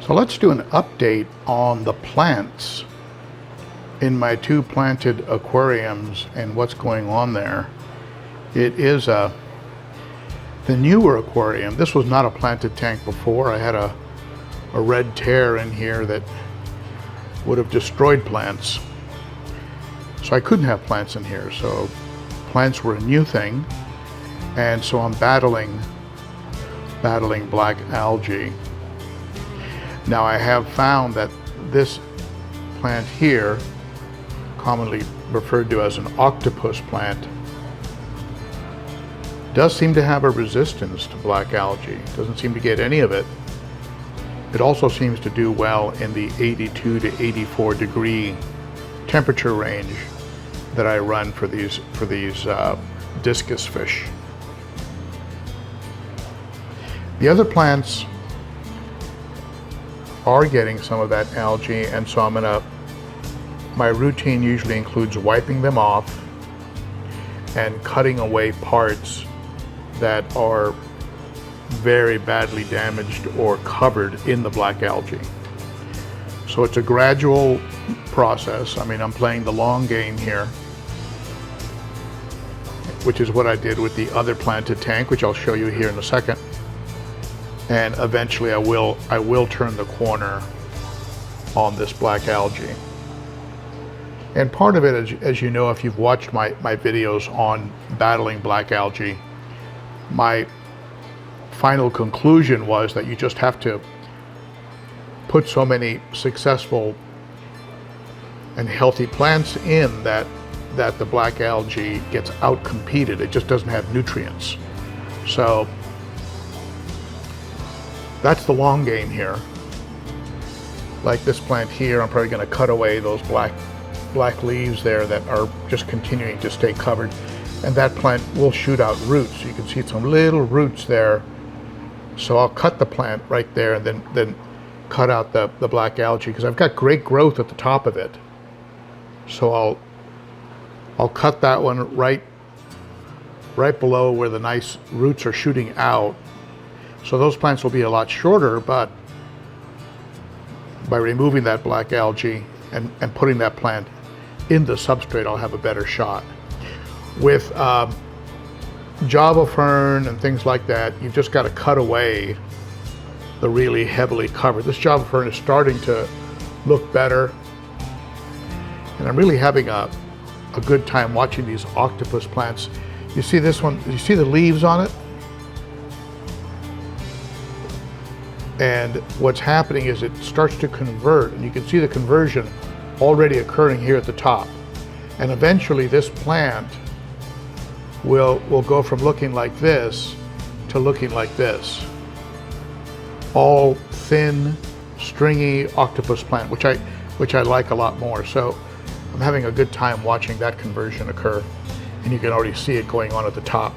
So let's do an update on the plants in my two planted aquariums and what's going on there. It is the newer aquarium. This was not a planted tank before. I had a red tear in here that would have destroyed plants. So I couldn't have plants in here. So plants were a new thing. And so I'm battling black algae. Now I have found that this plant here, commonly referred to as an octopus plant, does seem to have a resistance to black algae. Doesn't seem to get any of it. It also seems to do well in the 82 to 84 degree temperature range that I run for these discus fish. The other plants are getting some of that algae, and so my routine usually includes wiping them off and cutting away parts that are very badly damaged or covered in the black algae. So it's a gradual process. I mean, I'm playing the long game here, which is what I did with the other planted tank, which I'll show you here in a second. And eventually I will turn the corner on this black algae. And part of it, as you know, if you've watched my videos on battling black algae, my final conclusion was that you just have to put so many successful and healthy plants in that the black algae gets outcompeted. It just doesn't have nutrients. So that's the long game here. Like this plant here, I'm probably going to cut away those black leaves there that are just continuing to stay covered. And that plant will shoot out roots. You can see some little roots there. So I'll cut the plant right there and then cut out the black algae, because I've got great growth at the top of it. So I'll cut that one right below where the nice roots are shooting out. So those plants will be a lot shorter, but by removing that black algae and putting that plant in the substrate, I'll have a better shot. With Java fern and things like that, you've just got to cut away the really heavily covered. This Java fern is starting to look better, and I'm really having a good time watching these octopus plants. You see this one, you see the leaves on it? And what's happening is it starts to convert, and you can see the conversion already occurring here at the top. And eventually this plant will go from looking like this to looking like this. All thin, stringy octopus plant, which I like a lot more. So I'm having a good time watching that conversion occur, and you can already see it going on at the top.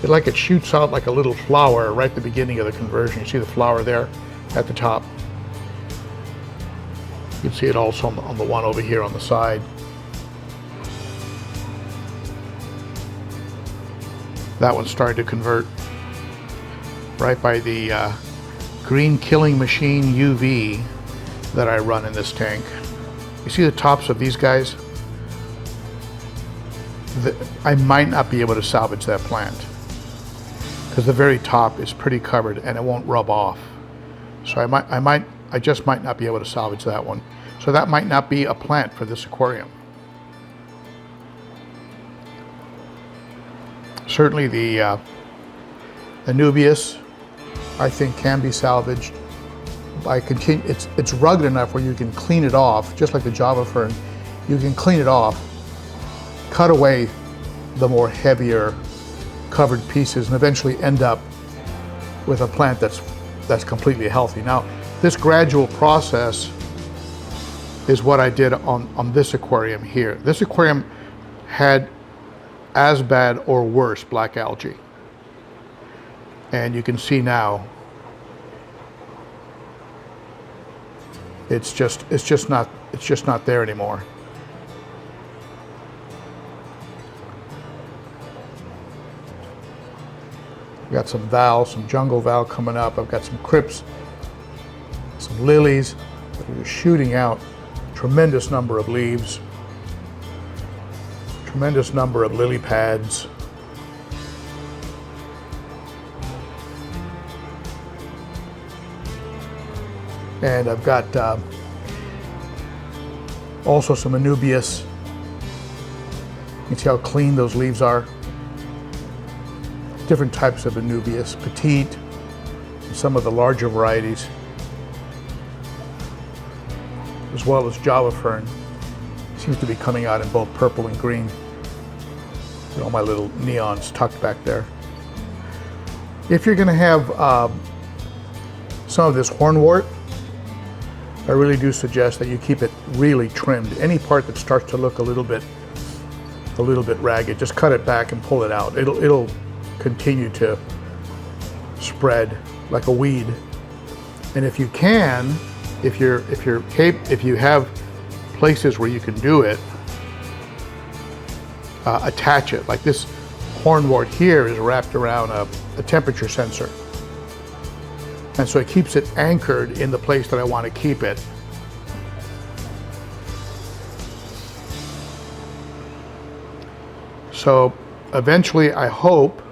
It shoots out like a little flower right at the beginning of the conversion. You see the flower there at the top. You can see it also on the one over here on the side. That one's starting to convert right by the green killing machine UV that I run in this tank. You see the tops of these guys? I might not be able to salvage that plant, because the very top is pretty covered and it won't rub off. So I just might not be able to salvage that one. So that might not be a plant for this aquarium. Certainly the Anubias, I think, can be salvaged. It's rugged enough where you can clean it off, just like the Java fern. You can clean it off, cut away the more heavier covered pieces, and eventually end up with a plant that's completely healthy. Now, this gradual process is what I did on this aquarium here. This aquarium had as bad or worse black algae, and you can see now it's just not there anymore. I've got some jungle val coming up. I've got some crypts some lilies that are shooting out tremendous number of leaves, tremendous number of lily pads. And I've got also some anubias. You can see how clean those leaves are. Different types of anubias, petite, and some of the larger varieties, as well as Java fern. Seems to be coming out in both purple and green. And all my little neons tucked back there. If you're going to have some of this hornwort, I really do suggest that you keep it really trimmed. Any part that starts to look a little bit ragged, just cut it back and pull it out. It'll continue to spread like a weed. And if you can, if you have places where you can do it, attach it. Like this hornwort here is wrapped around a temperature sensor. And so it keeps it anchored in the place that I want to keep it. So eventually I hope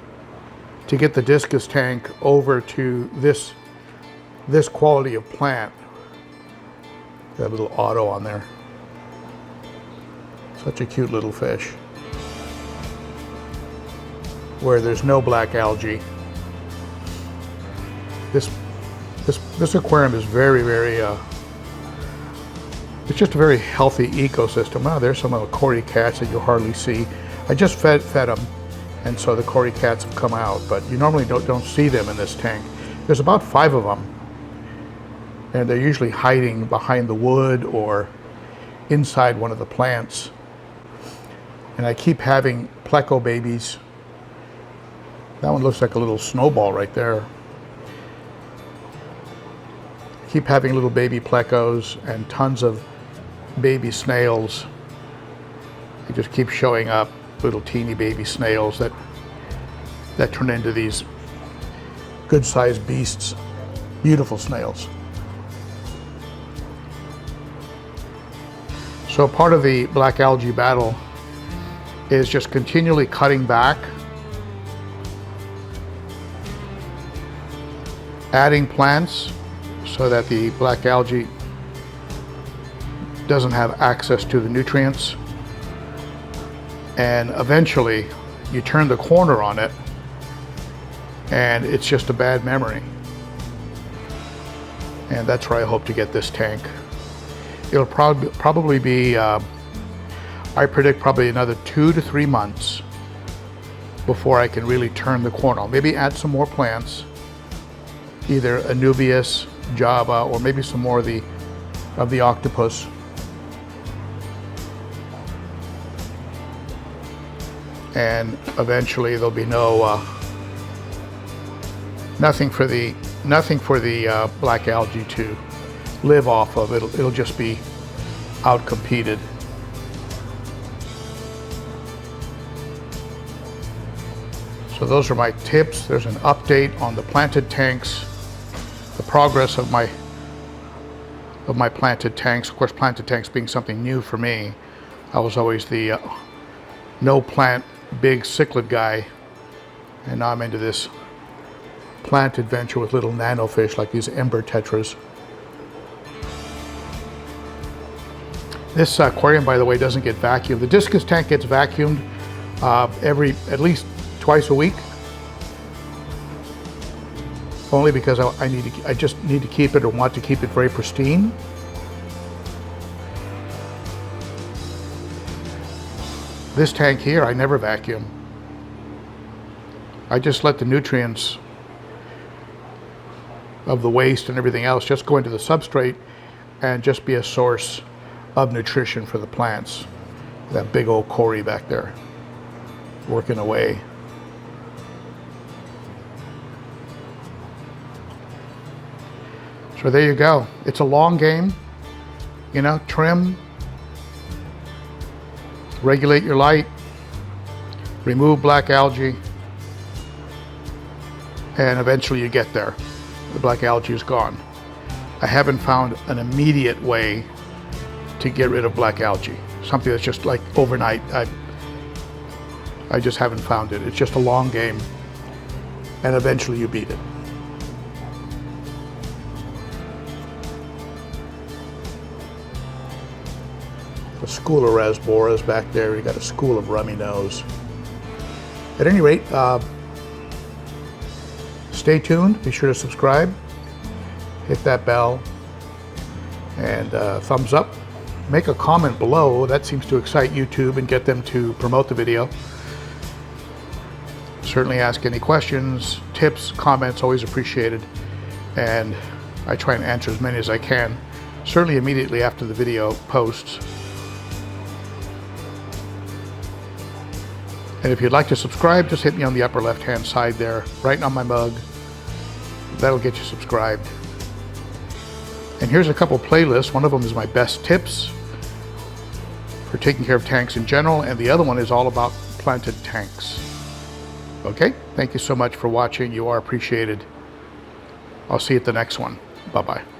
to get the discus tank over to this quality of plant. That little auto on there. Such a cute little fish. Where there's no black algae. This aquarium is very, it's just a very healthy ecosystem. Wow, there's some of the cory cats that you hardly see. I just fed them, and so the cory cats have come out, but you normally don't see them in this tank. There's about 5 of them, and they're usually hiding behind the wood or inside one of the plants. And I keep having pleco babies. That one looks like a little snowball right there. Keep having little baby plecos and tons of baby snails. They just keep showing up, little teeny baby snails that turn into these good-sized beasts, beautiful snails. So part of the black algae battle is just continually cutting back, adding plants so that the black algae doesn't have access to the nutrients, and eventually you turn the corner on it and it's just a bad memory. And that's where I hope to get this tank. It'll probably be, I predict probably another 2 to 3 months before I can really turn the corner. I'll maybe add some more plants, either anubias, Java, or maybe some more of the octopus. And eventually there'll be nothing for the black algae to live off of. It'll just be outcompeted. So those are my tips. There's an update on the planted tanks, the progress of my planted tanks. Of course, planted tanks being something new for me. I was always the no plant big cichlid guy, and now I'm into this plant adventure with little nanofish like these ember tetras. This aquarium, by the way, doesn't get vacuumed. The discus tank gets vacuumed at least twice a week, only because I just need to keep it, or want to keep it, very pristine. This tank here, I never vacuum. I just let the nutrients of the waste and everything else just go into the substrate and just be a source of nutrition for the plants. That big old cory back there working away. So there you go. It's a long game, you know, trim, regulate your light, remove black algae, and eventually you get there. The black algae is gone. I haven't found an immediate way to get rid of black algae. Something that's just like overnight. I just haven't found it. It's just a long game, and eventually you beat it. A school of rasboras back there. We got a school of rummy nose. At any rate, stay tuned. Be sure to subscribe. Hit that bell and thumbs up. Make a comment below. That seems to excite YouTube and get them to promote the video. Certainly ask any questions, tips, comments, always appreciated. And I try and answer as many as I can, certainly immediately after the video posts. And if you'd like to subscribe, just hit me on the upper left-hand side there, right on my mug. That'll get you subscribed. And here's a couple playlists. One of them is my best tips for taking care of tanks in general, and the other one is all about planted tanks. Okay, thank you so much for watching. You are appreciated. I'll see you at the next one. Bye-bye.